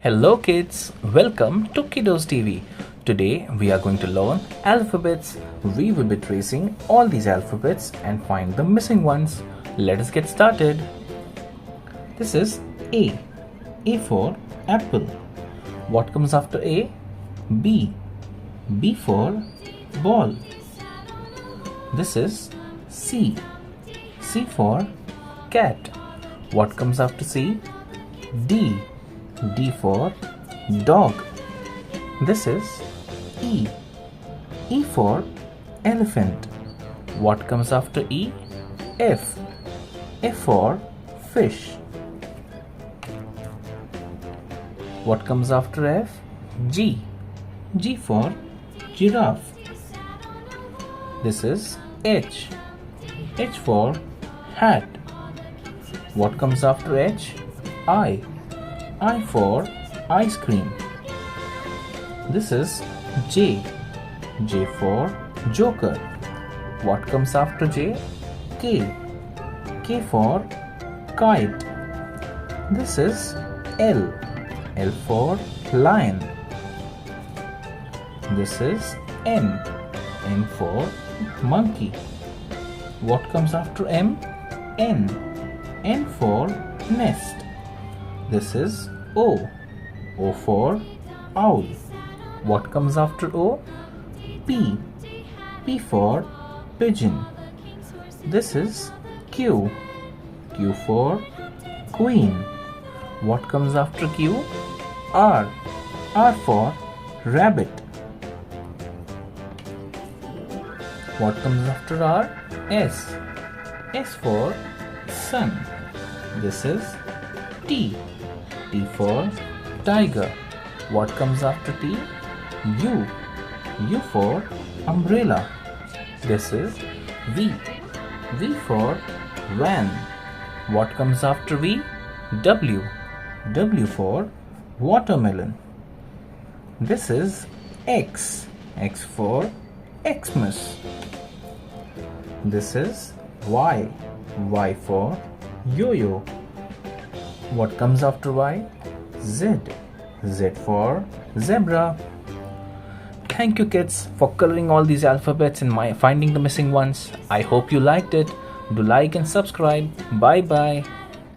Hello kids, welcome to Kiddos TV. Today we are going to learn alphabets. We will be tracing all these alphabets and find the missing ones. Let us get started. This is A. A for apple. What comes after A? B. B for ball. This is C. C for cat. What comes after C? D. D for dog. This is E. E for elephant. What comes after E? F. F for fish. What comes after F? G. G for giraffe. This is H. H for hat. What comes after H? I. I for ice cream. This is J. J for joker. What comes after J? K. K for kite. This is L. L for lion. This is M. M for monkey. What comes after M? N. N for nest. This is O. O for owl. What comes after O? P. P for pigeon. This is Q. Q for queen. What comes after Q? R. R for rabbit. What comes after R? S. S for sun. This is T. T for tiger. What comes after T? U. U for umbrella. This is V. V for van. What comes after V? W. W for watermelon. This is X. X for Xmas. This is Y. Y for yo-yo. What comes after Y? Z. Z for zebra. Thank you kids for coloring all these alphabets and finding the missing ones. I hope you liked it. Do like and subscribe. Bye bye.